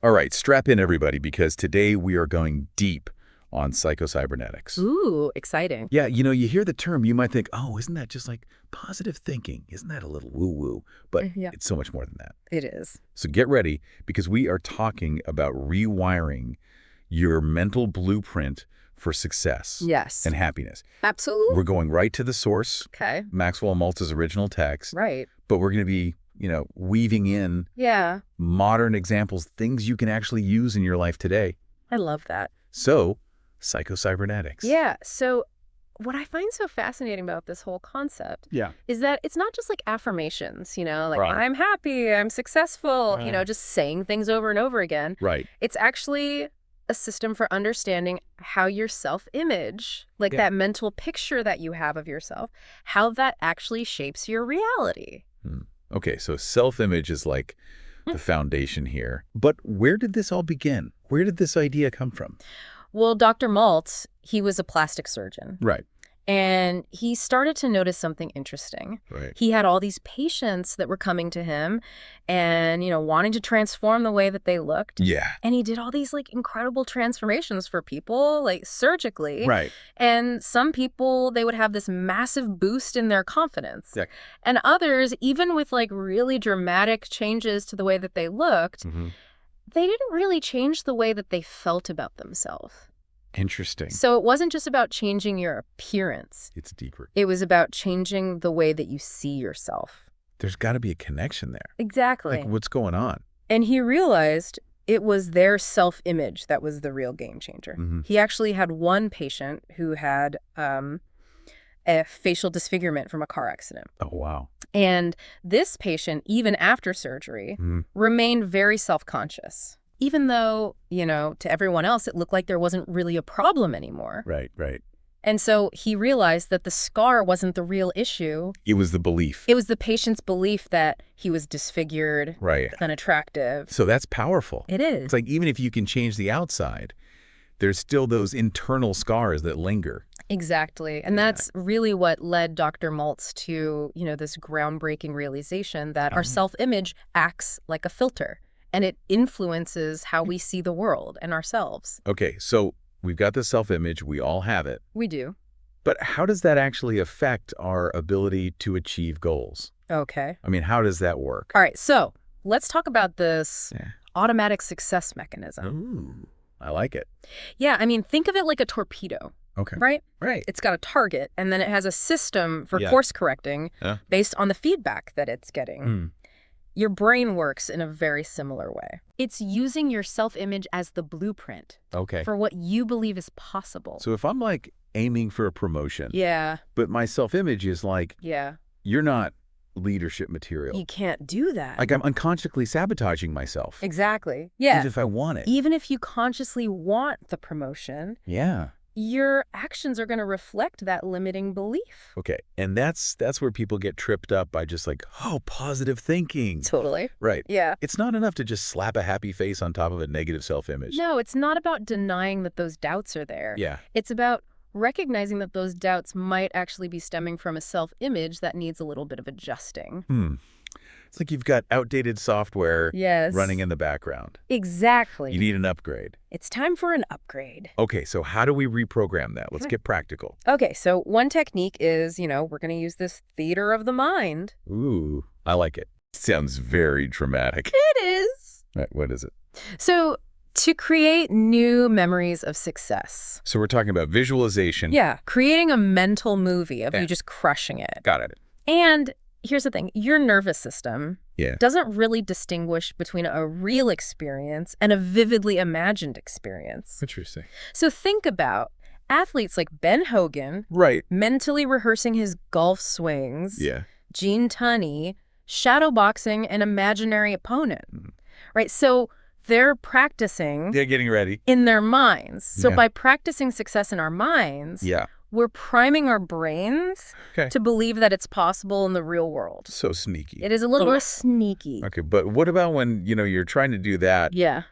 All right, strap in, everybody, because today we are going deep on psychocybernetics. Ooh, exciting. Yeah, you hear the term, you might think, oh, isn't that just like positive thinking? Isn't that a little woo-woo? But Yeah, it's so much more than that. it is. So get ready, because we are talking about rewiring your mental blueprint for success Yes. and happiness. Absolutely. We're going right to the source, Okay. Maxwell Maltz's original text, Right. but we're going to be, weaving in Yeah. modern examples, things you can actually use in your life today. I love that. So, psychocybernetics. Yeah. So what I find so fascinating about this whole concept is that it's not just like affirmations, like Right. I'm happy, I'm successful, just saying things over and over again. Right. It's actually a system for understanding how your self-image, like Yeah. that mental picture that you have of yourself, how that actually shapes your reality. Okay, so self-image is like the foundation here. But where did this all begin? Where did this idea come from? Well, Dr. Maltz, he was a plastic surgeon. Right. And he started to notice something interesting. Right. He had all these patients that were coming to him and, wanting to transform the way that they looked. Yeah. And he did all these like incredible transformations for people, like surgically. Right. And some people, they would have this massive boost in their confidence. Yeah. And others, even with like really dramatic changes to the way that they looked, they didn't really change the way that they felt about themselves. Interesting. So it wasn't just about changing your appearance. It's deeper. It was about changing the way that you see yourself. There's got to be a connection there. Exactly. Like, what's going on? And he realized it was their self-image that was the real game changer. He actually had one patient who had a facial disfigurement from a car accident. Oh, wow. And this patient, even after surgery, remained very self-conscious. Even though, to everyone else, it looked like there wasn't really a problem anymore. Right, right. And so he realized that the scar wasn't the real issue. It was the belief. It was the patient's belief that he was disfigured, Right. unattractive. So that's powerful. It is. It's like even if you can change the outside, there's still those internal scars that linger. Exactly. And that's really what led Dr. Maltz to, this groundbreaking realization that our self-image acts like a filter. And it influences how we see the world and ourselves. Okay, so we've got the self-image. We all have it. We do. But how does that actually affect our ability to achieve goals? Okay. I mean, how does that work? All right. So let's talk about this automatic success mechanism. Ooh, I like it. Yeah. I mean, think of it like a torpedo. Okay. Right? Right. It's got a target, and then it has a system for course correcting based on the feedback that it's getting. Your brain works in a very similar way. It's using your self-image as the blueprint for what you believe is possible. So if I'm like aiming for a promotion, Yeah. but my self-image is like, Yeah. you're not leadership material. You can't do that. Like I'm unconsciously sabotaging myself. Exactly. Yeah. Even if I want it. Even if you consciously want the promotion, Yeah. your actions are going to reflect that limiting belief. Okay. And that's where people get tripped up by just like, oh, positive thinking. Totally. Right. Yeah. It's not enough to just slap a happy face on top of a negative self-image. No, it's not about denying that those doubts are there. Yeah. It's about recognizing that those doubts might actually be stemming from a self-image that needs a little bit of adjusting. It's like you've got outdated software running in the background. Exactly. You need an upgrade. It's time for an upgrade. Okay, so how do we reprogram that? Let's get practical. Okay, so one technique is, we're going to use this theater of the mind. Ooh, I like it. Sounds very dramatic. It is. What is it? So to create new memories of success. So we're talking about visualization. Yeah, creating a mental movie of you just crushing it. Got it. And here's the thing. Your nervous system doesn't really distinguish between a real experience and a vividly imagined experience. Interesting. So think about athletes like Ben Hogan mentally rehearsing his golf swings, Gene Tunney shadowboxing an imaginary opponent, right? So they're practicing. They're getting ready. In their minds. So by practicing success in our minds, we're priming our brains to believe that it's possible in the real world. So sneaky. It is a little sneaky. Okay, but what about when, you're trying to do that? Yeah.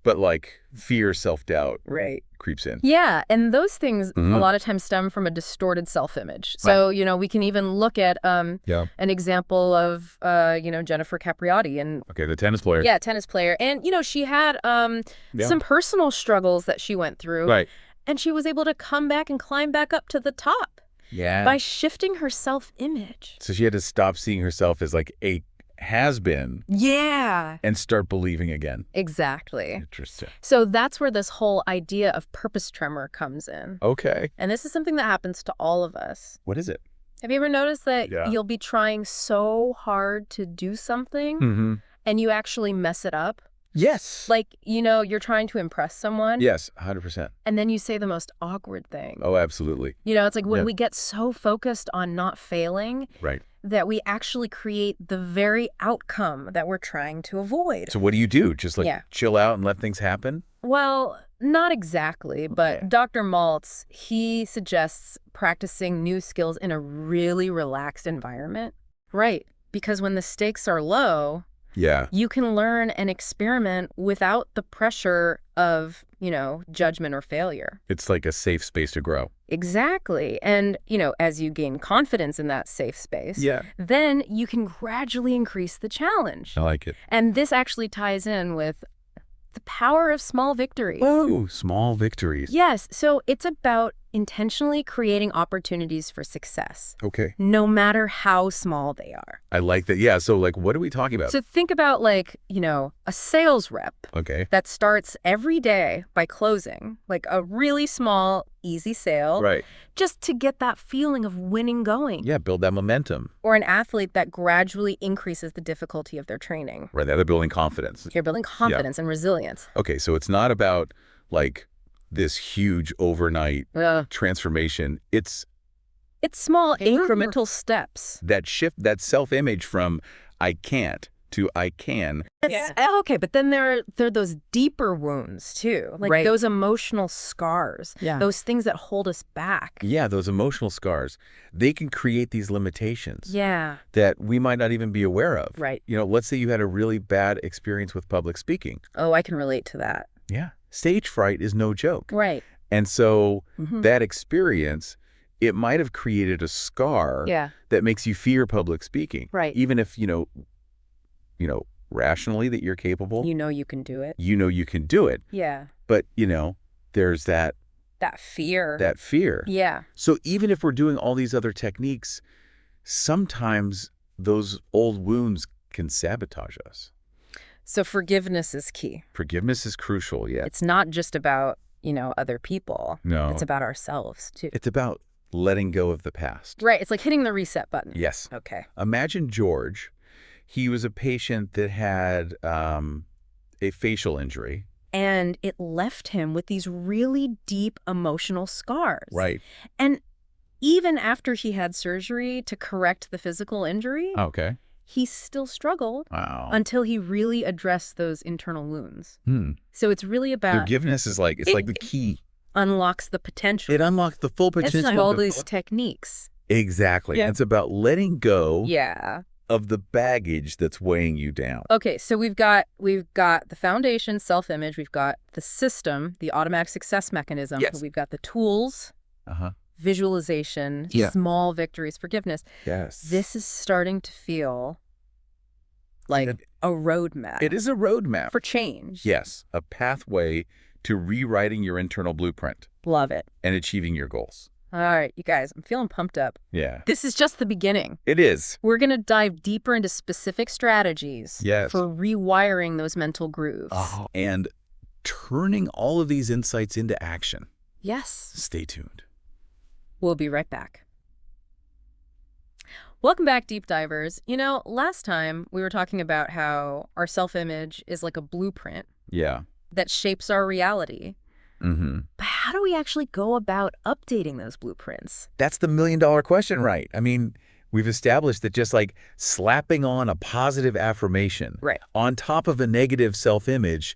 But like fear, self-doubt Right. creeps in. Yeah, and those things a lot of times stem from a distorted self-image. So, we can even look at an example of, Jennifer Capriati. And Okay, the tennis player. Yeah, tennis player. And, she had some personal struggles that she went through. Right. And she was able to come back and climb back up to the top. Yeah. By shifting her self-image. So she had to stop seeing herself as like a has-been. Yeah. And start believing again. Exactly. Interesting. So that's where this whole idea of purpose tremor comes in. Okay. And this is something that happens to all of us. What is it? Have you ever noticed that you'll be trying so hard to do something and you actually mess it up? Yes. Like, you're trying to impress someone. Yes, 100%. And then you say the most awkward thing. Oh, absolutely. It's like when we get so focused on not failing that we actually create the very outcome that we're trying to avoid. So what do you do? Just like chill out and let things happen? Well, not exactly, but Dr. Maltz, he suggests practicing new skills in a really relaxed environment. Right. Because when the stakes are low, you can learn and experiment without the pressure of, judgment or failure. It's like a safe space to grow. Exactly. And, as you gain confidence in that safe space, then you can gradually increase the challenge. I like it. And this actually ties in with the power of small victories. Whoa, small victories. Yes. So it's about intentionally creating opportunities for success. Okay. No matter how small they are. I like that. Yeah. So like, what are we talking about? So think about like, a sales rep. Okay. That starts every day by closing like a really small, easy sale. Right. Just to get that feeling of winning going. Yeah. Build that momentum. Or an athlete that gradually increases the difficulty of their training. Right. They're building confidence. You're building confidence and resilience. Okay. So it's not about like this huge overnight transformation. It's small incremental steps. That shift, that self-image from I can't to I can. Okay, but then there are those deeper wounds too, like those emotional scars, those things that hold us back. Yeah, those emotional scars, they can create these limitations that we might not even be aware of. Right. Let's say you had a really bad experience with public speaking. Oh, I can relate to that. Yeah. Stage fright is no joke. Right. And so that experience, it might have created a scar that makes you fear public speaking. Right. Even if, rationally that you're capable. You can do it. You can do it. Yeah. But, there's that fear. That fear. Yeah. So even if we're doing all these other techniques, sometimes those old wounds can sabotage us. So forgiveness is key. Forgiveness is crucial, yeah. It's not just about, other people. No. It's about ourselves, too. It's about letting go of the past. Right. It's like hitting the reset button. Yes. Okay. Imagine George. He was a patient that had a facial injury. And it left him with these really deep emotional scars. Right. And even after he had surgery to correct the physical injury, he still struggled until he really addressed those internal wounds. So it's really about... Forgiveness is like, it's like the key. Unlocks the potential. It unlocks the full potential. It's like all these techniques. Exactly. Yeah. It's about letting go Yeah. of the baggage that's weighing you down. Okay, so we've got the foundation, self-image. We've got the system, the automatic success mechanism. Yes. We've got the tools, visualization, small victories, forgiveness. Yes. This is starting to feel like a roadmap. It is a roadmap. For change. Yes, a pathway to rewriting your internal blueprint. Love it. And achieving your goals. All right, you guys, I'm feeling pumped up. Yeah. This is just the beginning. It is. We're going to dive deeper into specific strategies for rewiring those mental grooves. And turning all of these insights into action. Yes. Stay tuned. We'll be right back. Welcome back, Deep Divers. Last time we were talking about how our self-image is like a blueprint that shapes our reality. But how do we actually go about updating those blueprints? That's the million-dollar question, right? I mean, we've established that just like slapping on a positive affirmation on top of a negative self-image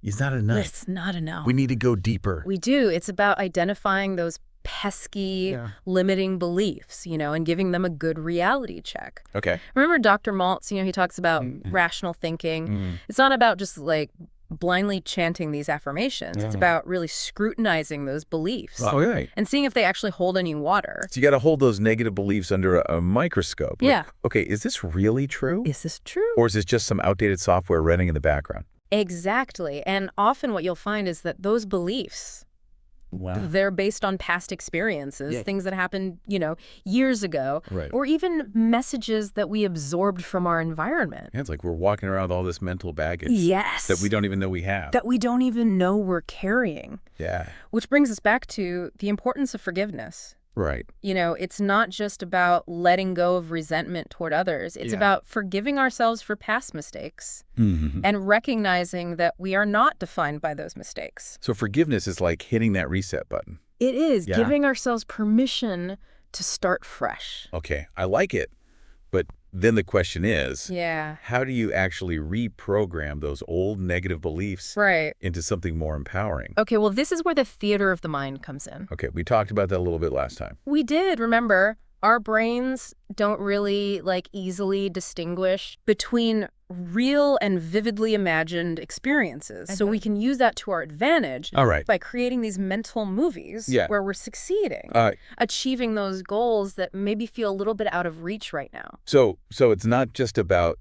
is not enough. It's not enough. We need to go deeper. We do. It's about identifying those pesky limiting beliefs, and giving them a good reality check. Okay. Remember Dr. Maltz, he talks about rational thinking. It's not about just like blindly chanting these affirmations. It's about really scrutinizing those beliefs and seeing if they actually hold any water. So you got to hold those negative beliefs under a microscope. Yeah. Like, okay, is this really true? Is this true? Or is this just some outdated software running in the background? Exactly. And often what you'll find is that those beliefs, they're based on past experiences, things that happened, years ago, or even messages that we absorbed from our environment. Yeah, it's like we're walking around with all this mental baggage. Yes. That we don't even know we have. That we don't even know we're carrying. Yeah. Which brings us back to the importance of forgiveness. Right. It's not just about letting go of resentment toward others. It's about forgiving ourselves for past mistakes and recognizing that we are not defined by those mistakes. So forgiveness is like hitting that reset button. It is giving ourselves permission to start fresh. Okay, I like it. But then the question is, Yeah. how do you actually reprogram those old negative beliefs into something more empowering? Okay, well, this is where the theater of the mind comes in. Okay, we talked about that a little bit last time. We did, remember. Our brains don't really easily distinguish between real and vividly imagined experiences. So we can use that to our advantage by creating these mental movies where we're succeeding, achieving those goals that maybe feel a little bit out of reach right now. So it's not just about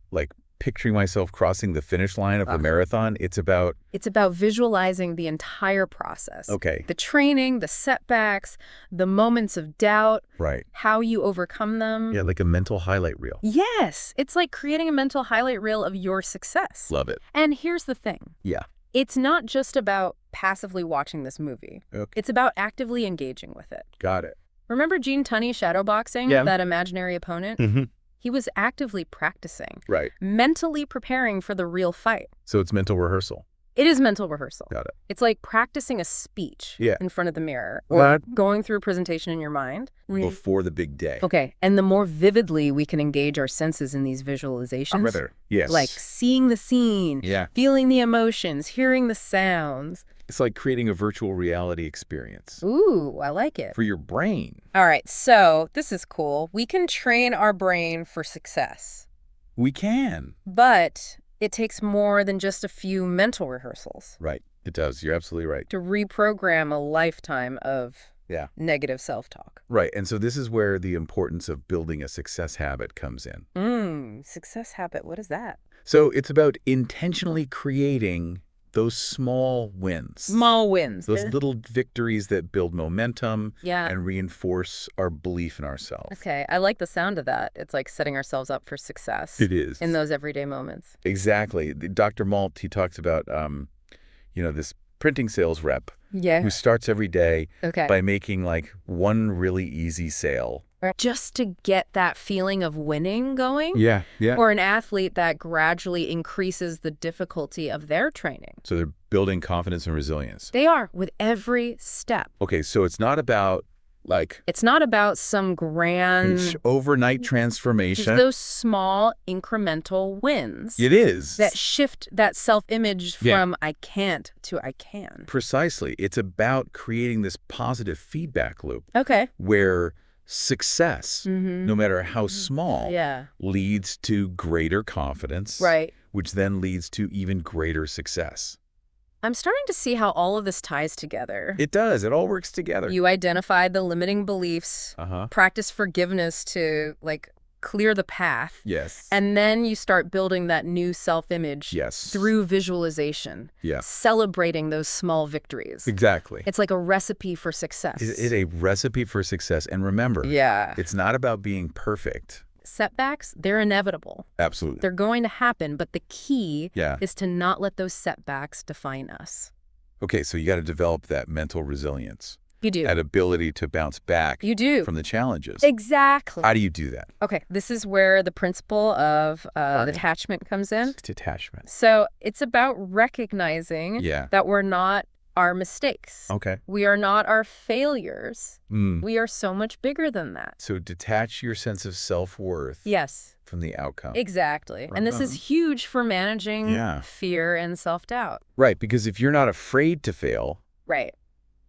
picturing myself crossing the finish line of a marathon. It's about visualizing the entire process. Okay. The training, the setbacks, the moments of doubt, how you overcome them. Yeah, like a mental highlight reel. Yes. It's like creating a mental highlight reel of your success. Love it. And here's the thing. Yeah. It's not just about passively watching this movie. Okay. It's about actively engaging with it. Got it. Remember Gene Tunney shadowboxing, that imaginary opponent? Mm-hmm. He was actively practicing, mentally preparing for the real fight. So it's mental rehearsal. It is mental rehearsal. Got it. It's like practicing a speech in front of the mirror or going through a presentation in your mind. Before the big day. Okay. And the more vividly we can engage our senses in these visualizations, yes. like seeing the scene, feeling the emotions, hearing the sounds. It's like creating a virtual reality experience. Ooh, I like it. For your brain. All right, so this is cool. We can train our brain for success. We can. But it takes more than just a few mental rehearsals. Right, it does. You're absolutely right. To reprogram a lifetime of negative self-talk. Right, and so this is where the importance of building a success habit comes in. Success habit, what is that? So it's about intentionally creating those small wins. Small wins. Those little victories that build momentum Yeah. and reinforce our belief in ourselves. Okay, I like the sound of that. It's like setting ourselves up for success. It is. In those everyday moments. Exactly. Dr. Malt, he talks about, this printing sales rep Yeah. who starts every day Okay. by making like one really easy sale. Just to get that feeling of winning going? Yeah, yeah. Or an athlete that gradually increases the difficulty of their training. So they're building confidence and resilience. They are, with every step. Okay, so it's not about like It's not about some grand overnight transformation. Just those small incremental wins. It is. That shift that self-image from I can't to I can. Precisely. It's about creating this positive feedback loop. Okay. Where success, no matter how small, leads to greater confidence, right? Which then leads to even greater success. I'm starting to see how all of this ties together. It does. It all works together. You identified the limiting beliefs, practice forgiveness to clear the path. Yes. And then you start building that new self-image through visualization. Yes. Celebrating those small victories. Exactly. It's like a recipe for success. It's a recipe for success. And remember, it's not about being perfect. Setbacks, they're inevitable. Absolutely. They're going to happen, but the key is to not let those setbacks define us. Okay, so you got to develop that mental resilience. You do. That ability to bounce back from the challenges. Exactly. How do you do that? Okay, this is where the principle of detachment comes in. Detachment. So it's about recognizing that we're not our mistakes. Okay. We are not our failures. We are so much bigger than that. So detach your sense of self-worth from the outcome. Exactly. And this is huge for managing fear and self-doubt. Right, because if you're not afraid to fail,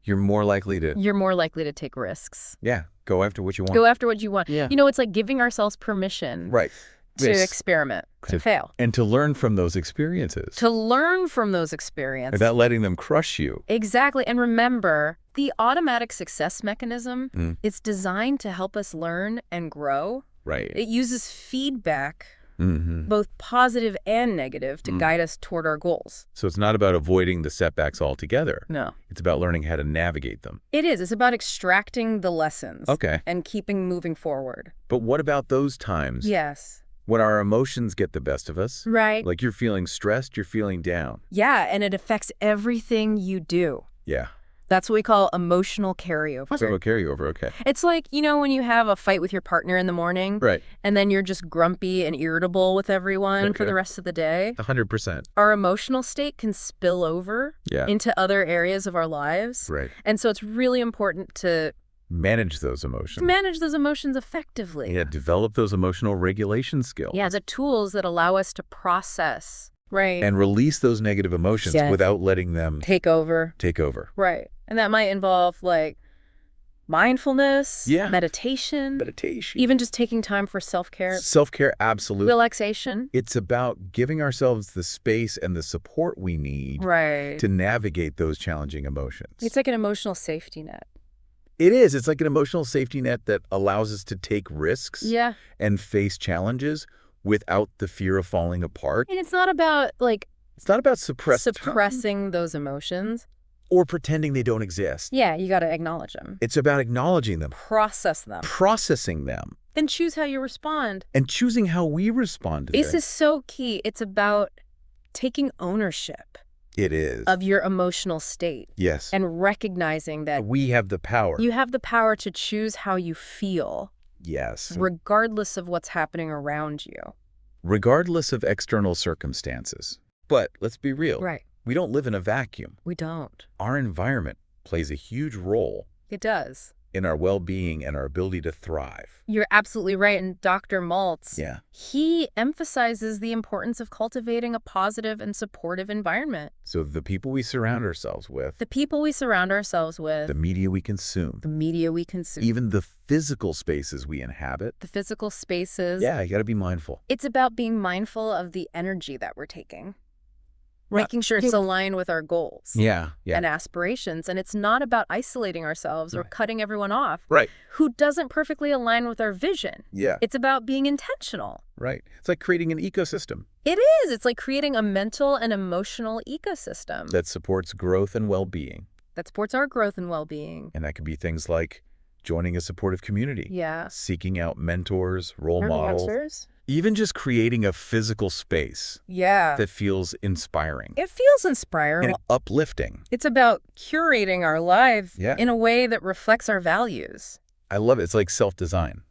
you're more likely to take risks. Yeah, go after what you want. Go after what you want. Yeah. It's like giving ourselves permission. Right. to experiment, to fail. And to learn from those experiences. To learn from those experiences. Without letting them crush you. Exactly. And remember, the automatic success mechanism, it's designed to help us learn and grow. Right. It uses feedback, both positive and negative, to guide us toward our goals. So it's not about avoiding the setbacks altogether. No. It's about learning how to navigate them. It is. It's about extracting the lessons. Okay. And keeping moving forward. But what about those times? Yes. When our emotions get the best of us? Right. Like you're feeling stressed, you're feeling down. Yeah, and it affects everything you do. Yeah. That's what we call emotional carryover. So carryover, okay. It's like, you know, when you have a fight with your partner in the morning, right, and then you're just grumpy and irritable with everyone for the rest of the day. 100%. Our emotional state can spill over into other areas of our lives. Right. And so it's really important to manage those emotions. Manage those emotions effectively. Yeah, develop those emotional regulation skills. Yeah, the tools that allow us to process. Right. And release those negative emotions without letting them take over. Right. And that might involve like mindfulness, meditation, even just taking time for self-care. Self-care, absolutely. Relaxation. It's about giving ourselves the space and the support we need to navigate those challenging emotions. It's like an emotional safety net. It is. It's like an emotional safety net that allows us to take risks and face challenges without the fear of falling apart. And it's not about it's not about suppressing those emotions. Or pretending they don't exist. Yeah, you got to acknowledge them. It's about acknowledging them. Process them. Processing them. Then choose how you respond. And choosing how we respond to this is so key. It's about taking ownership. It is. Of your emotional state. Yes. And recognizing that we have the power. You have the power to choose how you feel. Yes. Regardless of what's happening around you. Regardless of external circumstances. But let's be real. Right. We don't live in a vacuum. We don't. Our environment plays a huge role. It does. In our well-being and our ability to thrive. You're absolutely right. And Dr. Maltz, yeah, he emphasizes the importance of cultivating a positive and supportive environment. So the people we surround ourselves with. The people we surround ourselves with. The media we consume. The media we consume. Even the physical spaces we inhabit. The physical spaces. Yeah, you got to be mindful. It's about being mindful of the energy that we're taking. Making sure it's aligned with our goals and aspirations. And it's not about isolating ourselves or cutting everyone off who doesn't perfectly align with our vision. Yeah. It's about being intentional. Right. It's like creating an ecosystem. It is. It's like creating a mental and emotional ecosystem. That supports growth and well-being. That supports our growth and well-being. And that could be things like joining a supportive community. Yeah. Seeking out mentors, role models. Even just creating a physical space that feels inspiring. It feels inspiring. And uplifting. It's about curating our lives in a way that reflects our values. I love it. It's like self-design.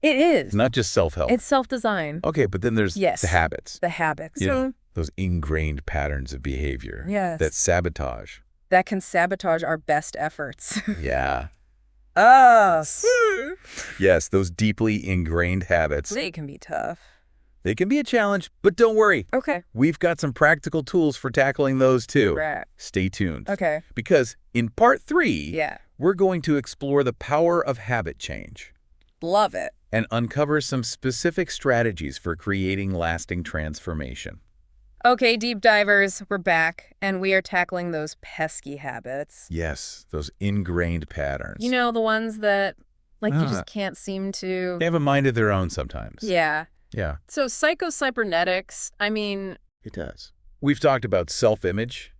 It is. It's not just self-help. It's self-design. Okay, but then there's the habits. The habits. You know, those ingrained patterns of behavior. Yes. That sabotage. That can sabotage our best efforts. Yeah. Us. Yes, those deeply ingrained habits. They can be tough. They can be a challenge, but don't worry. Okay. We've got some practical tools for tackling those too. Right. Stay tuned. Okay. Because in part 3, we're going to explore the power of habit change. Love it. And uncover some specific strategies for creating lasting transformation. Okay, deep divers, we're back, and we are tackling those pesky habits. Yes, those ingrained patterns. You know, the ones that, you just can't seem to... They have a mind of their own sometimes. Yeah. Yeah. So psycho-cybernetics, I mean... It does. We've talked about self-image,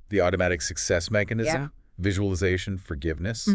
the automatic success mechanism, visualization, forgiveness.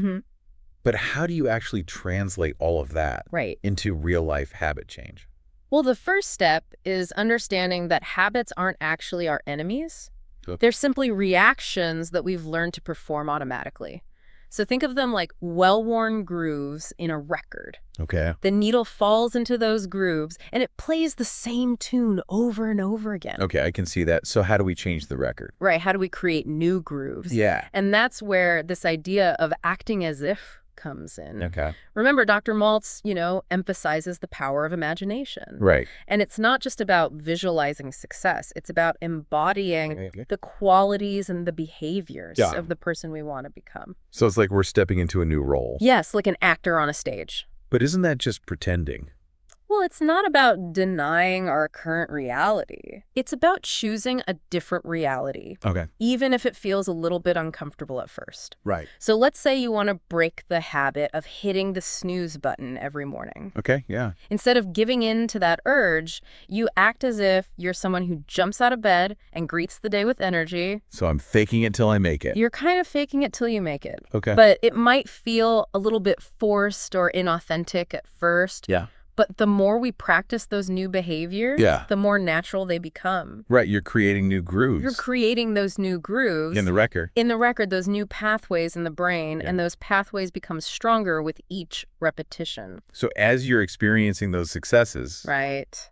But how do you actually translate all of that into real-life habit change? Well, the first step is understanding that habits aren't actually our enemies. They're simply reactions that we've learned to perform automatically. So think of them like well-worn grooves in a record. Okay. The needle falls into those grooves, and it plays the same tune over and over again. Okay, I can see that. So how do we change the record? Right, how do we create new grooves? Yeah. And that's where this idea of acting as if comes in. Okay. Remember, Dr. Maltz, emphasizes the power of imagination. Right. And it's not just about visualizing success. It's about embodying the qualities and the behaviors of the person we want to become. So it's like we're stepping into a new role. Yes, like an actor on a stage. But isn't that just pretending? Well, it's not about denying our current reality. It's about choosing a different reality. Okay. Even if it feels a little bit uncomfortable at first. Right. So let's say you want to break the habit of hitting the snooze button every morning. Okay, yeah. Instead of giving in to that urge, you act as if you're someone who jumps out of bed and greets the day with energy. So I'm faking it till I make it. You're kind of faking it till you make it. Okay. But it might feel a little bit forced or inauthentic at first. Yeah. But the more we practice those new behaviors, the more natural they become. Right, you're creating new grooves. You're creating those new grooves. In the record. In the record, those new pathways in the brain, and those pathways become stronger with each repetition. So as you're experiencing those successes, right,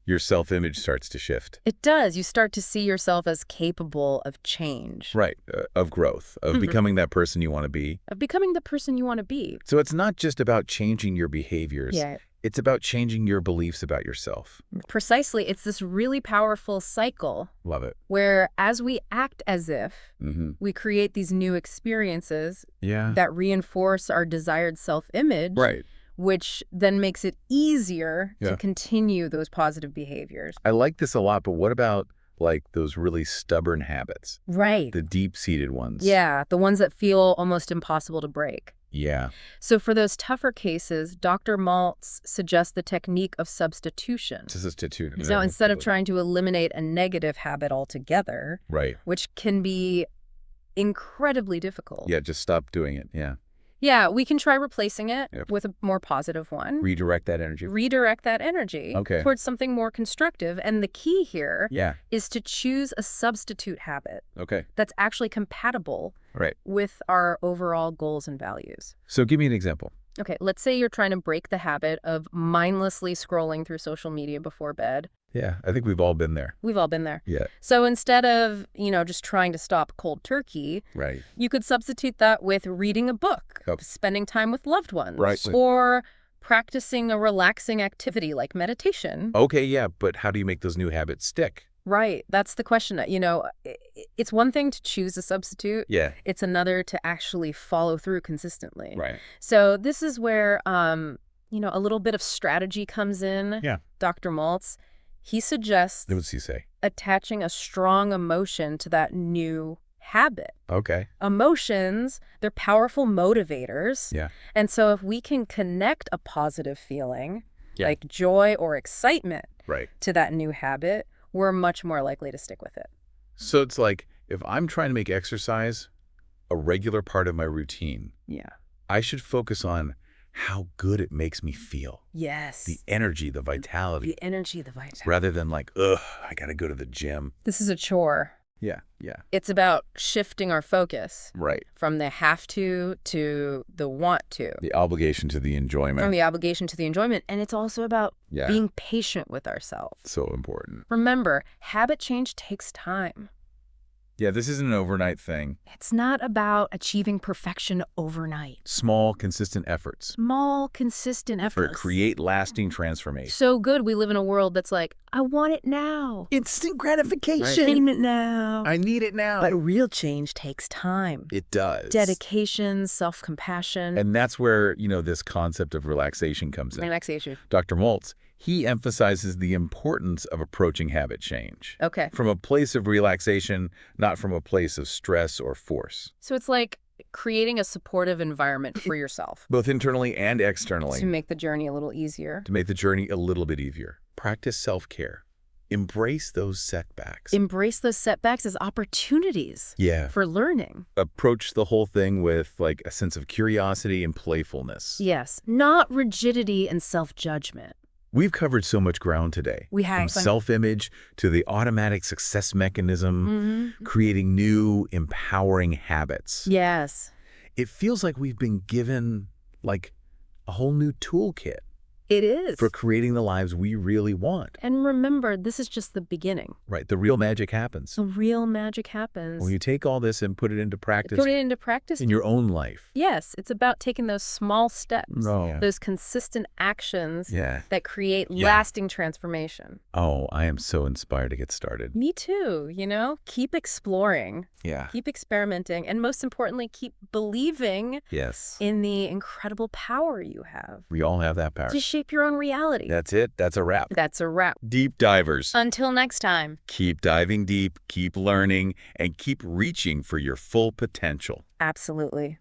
your self-image starts to shift. It does. You start to see yourself as capable of change. Right, of growth, of becoming that person you want to be. Of becoming the person you want to be. So it's not just about changing your behaviors. Yeah. It's about changing your beliefs about yourself. Precisely. It's this really powerful cycle. Love it. Where as we act as if, we create these new experiences that reinforce our desired self-image. Right. Which then makes it easier to continue those positive behaviors. I like this a lot, but what about like those really stubborn habits? Right. The deep-seated ones. Yeah, the ones that feel almost impossible to break. Yeah. So for those tougher cases, Dr. Maltz suggests the technique of substitution. Substitution. So instead of trying to eliminate a negative habit altogether, which can be incredibly difficult. Yeah, just stop doing it. Yeah. Yeah, we can try replacing it with a more positive one. Redirect that energy. Redirect that energy towards something more constructive. And the key here is to choose a substitute habit that's actually compatible with our overall goals and values. So give me an example. Okay, let's say you're trying to break the habit of mindlessly scrolling through social media before bed. Yeah, I think we've all been there. We've all been there. Yeah. So instead of, just trying to stop cold turkey, you could substitute that with reading a book, spending time with loved ones, or practicing a relaxing activity like meditation. Okay, yeah, but how do you make those new habits stick? Right. That's the question. It's one thing to choose a substitute. Yeah. It's another to actually follow through consistently. Right. So this is where, a little bit of strategy comes in. Yeah. Dr. Maltz, he suggests What does he say? Attaching a strong emotion to that new habit. Okay. Emotions, they're powerful motivators. Yeah. And so if we can connect a positive feeling, like joy or excitement, to that new habit, we're much more likely to stick with it. So it's like, if I'm trying to make exercise a regular part of my routine, I should focus on how good it makes me feel. Yes. The energy, the vitality. The energy, the vitality. Rather than like, ugh, I got to go to the gym. This is a chore. Yeah, yeah. It's about shifting our focus. Right. From the have to the want to. The obligation to the enjoyment. From the obligation to the enjoyment. And it's also about being patient with ourselves. So important. Remember, habit change takes time. Yeah, this isn't an overnight thing. It's not about achieving perfection overnight. Small, consistent efforts. Small, consistent efforts. Create lasting transformation. So good we live in a world that's like, I want it now. Instant gratification. I need it now. I need it now. But real change takes time. It does. Dedication, self-compassion. And that's where, this concept of relaxation comes in. Relaxation. Dr. Maltz, he emphasizes the importance of approaching habit change. Okay. From a place of relaxation, not from a place of stress or force. So it's like creating a supportive environment for yourself. Both internally and externally. To make the journey a little easier. To make the journey a little bit easier. Practice self-care. Embrace those setbacks. Embrace those setbacks as opportunities for learning. Approach the whole thing with like a sense of curiosity and playfulness. Yes, not rigidity and self-judgment. We've covered so much ground today. We have. From self-image to the automatic success mechanism, creating new, empowering habits. Yes. It feels like we've been given like a whole new toolkit. It is. For creating the lives we really want. And remember, this is just the beginning. Right. The real magic happens. The real magic happens. When you take all this and put it into practice. Put it into practice. In your own life. Yes. It's about taking those small steps. Those consistent actions that create lasting transformation. Oh, I am so inspired to get started. Me too. Keep exploring. Yeah. Keep experimenting. And most importantly, keep believing in the incredible power you have. We all have that power. To shape your own reality. That's it. That's a wrap. That's a wrap. Deep divers. Until next time. Keep diving deep, keep learning, and keep reaching for your full potential. Absolutely.